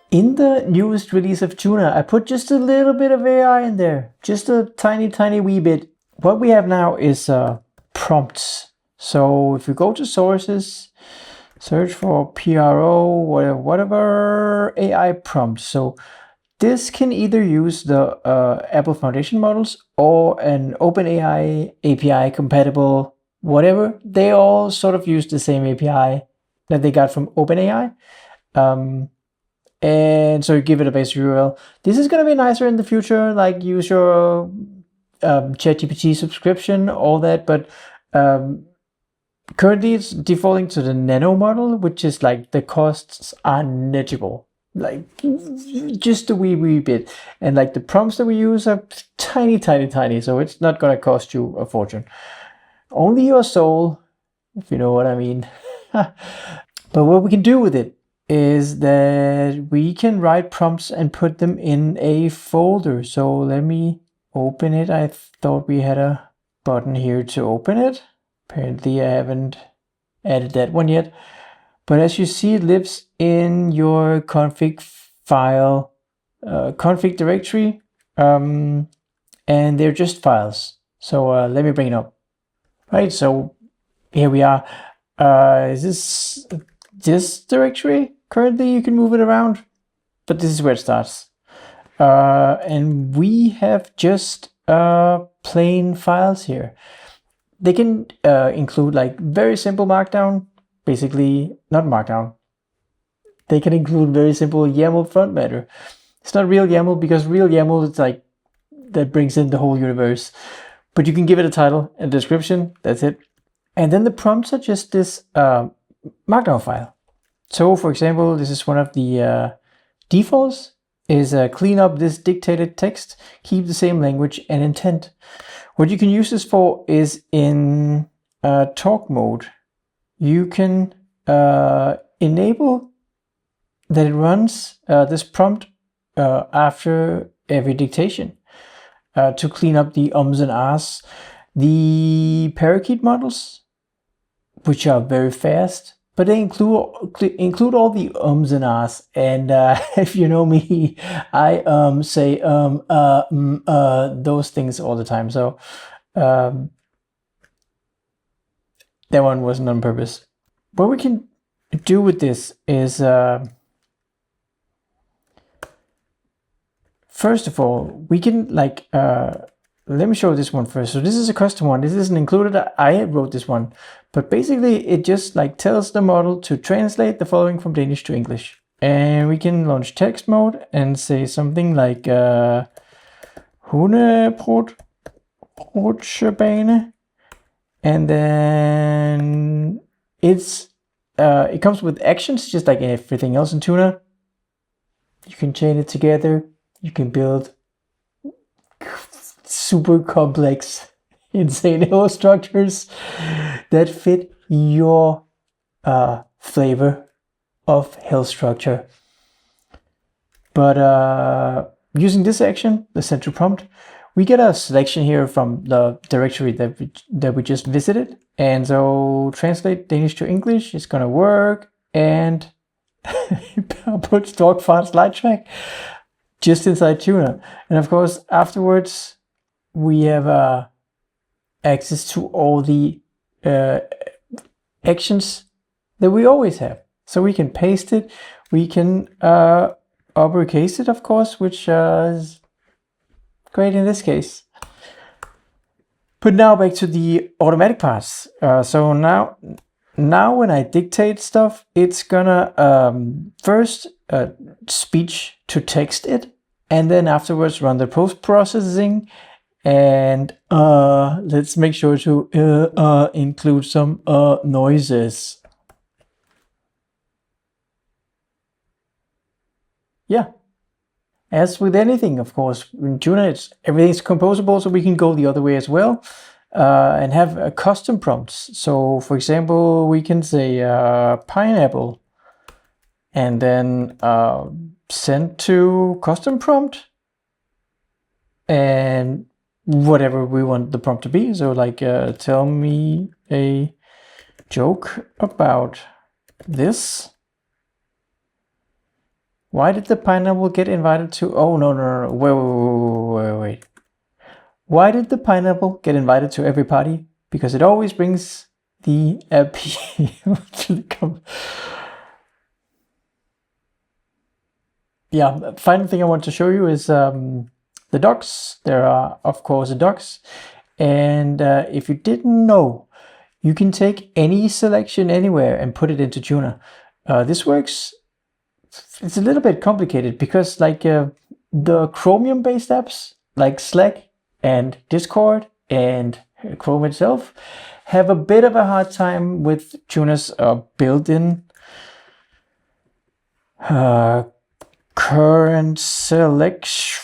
In the newest release of Tuna, I put just a little bit of AI in there, just a tiny wee bit. What we have now is prompts. So if you go to sources, search for PRO, whatever AI prompt. So this can either use the Apple Foundation models or an OpenAI API compatible, whatever. They all sort of use the same API that they got from OpenAI. And so you give it a base URL. This is going to be nicer in the future, like use your ChatGPT subscription, all that. But currently it's defaulting to the nano model, which is like the costs are negligible, like just a wee bit. And like the prompts that we use are tiny. So it's not going to cost you a fortune. Only your soul, if you know what I mean. But what we can do with it is that we can write prompts and put them in a folder. So let me open it. I thought we had a button here to open it. Apparently I haven't added that one yet. But as you see, it lives in your config file, config directory, and they're just files. So let me bring it up. Right, so here we are. Is this directory? Currently you can move it around, but this is where it starts. And we have just plain files here. They can include like very simple markdown, basically not markdown. They can include very simple YAML front matter. It's not real YAML because real YAML is like that brings in the whole universe. But you can give it a title and description, that's it. And then the prompts are just this markdown file. So for example, this is one of the defaults is clean up this dictated text, keep the same language and intent. What you can use this for is in talk mode. You can enable that it runs this prompt after every dictation to clean up the ums and ahs. The parakeet models, which are very fast, but they include all the ums and ahs. And if you know me, I say those things all the time. So that one wasn't on purpose. What we can do with this is first of all, we can like let me show this one first. So this is a custom one. This isn't included. I wrote this one, but basically it just like tells the model to translate the following from Danish to English. And we can launch text mode and say something like hundebrudbane. And then it comes with actions just like everything else in Tuna. You can chain it together. You can build super complex, insane hill structures that fit your flavor of hill structure. But using this action, the central prompt, we get a selection here from the directory that we just visited. And so translate Danish to English is gonna work, and put stock file slide track just inside Tuna. And of course, afterwards, we have access to all the actions that we always have. So we can paste it, we can uppercase it, of course, which is great in this case. But now back to the automatic parts. So now when I dictate stuff, it's gonna first speech to text it, and then afterwards run the post-processing. And let's make sure to include some noises. Yeah, as with anything, of course, in Tuna, everything's composable, so we can go the other way as well and have custom prompts. So, for example, we can say pineapple, and then send to custom prompt, and whatever we want the prompt to be. So like tell me a joke about this Why did the pineapple get invited to? Oh, no. Wait. Why did the pineapple get invited to every party? Because it always brings the appeal to the Yeah, final thing I want to show you is the docs. There are, of course, docs. And if you didn't know, you can take any selection anywhere and put it into Tuna. This works. It's a little bit complicated because like the Chromium-based apps like Slack and Discord and Chrome itself have a bit of a hard time with Tuna's built-in current selection.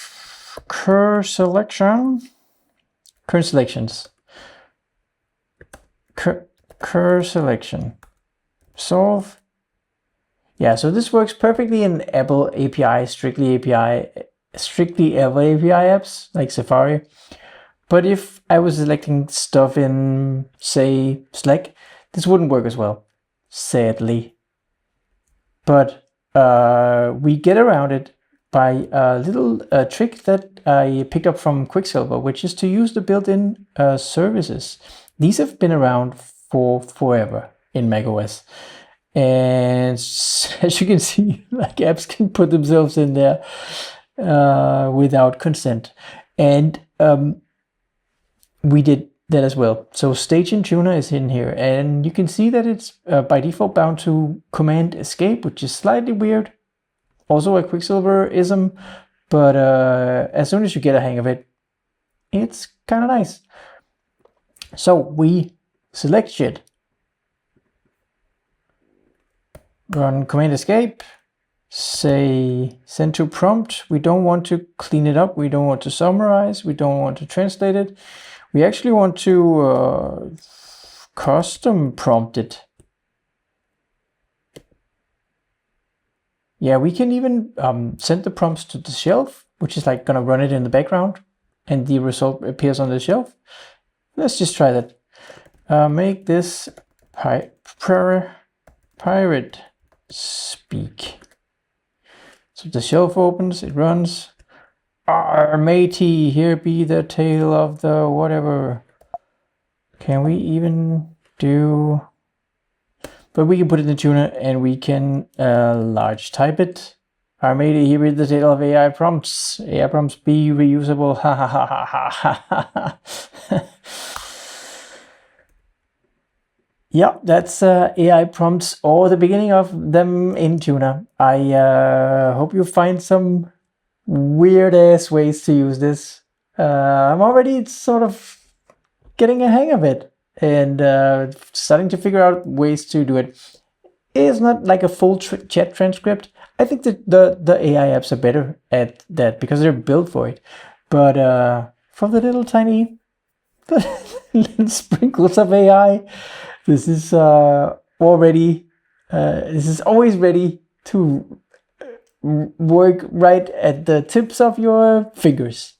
Solve. Yeah, so this works perfectly in Apple API, strictly Apple API apps like Safari. But if I was selecting stuff in, say, Slack, this wouldn't work as well, sadly. But we get around it by a little trick that I picked up from Quicksilver, which is to use the built-in services. These have been around for forever in macOS. And as you can see, like apps can put themselves in there without consent. And we did that as well. So stage in Tuna is in here, and you can see that it's by default bound to Command Escape, which is slightly weird. Also a Quicksilver-ism, but as soon as you get a hang of it, it's kind of nice. So we select shit. Run Command Escape, say send to prompt. We don't want to clean it up. We don't want to summarize. We don't want to translate it. We actually want to custom prompt it. Yeah, we can even send the prompts to the shelf, which is like gonna run it in the background and the result appears on the shelf. Let's just try that. Make this pirate speak. So the shelf opens, it runs. Matey, here be the tale of the whatever. Can we even do? But we can put it in Tuna and we can large type it. Matey, here be the tale of AI prompts. AI prompts be reusable. Ha ha ha ha ha ha. Yeah, that's AI prompts or the beginning of them in Tuna. I hope you find some weird ass ways to use this. I'm already sort of getting a hang of it and starting to figure out ways to do it. It's not like a full chat transcript. I think that the AI apps are better at that because they're built for it. But for the little tiny little sprinkles of AI, this is already this is always ready to work right at the tips of your fingers.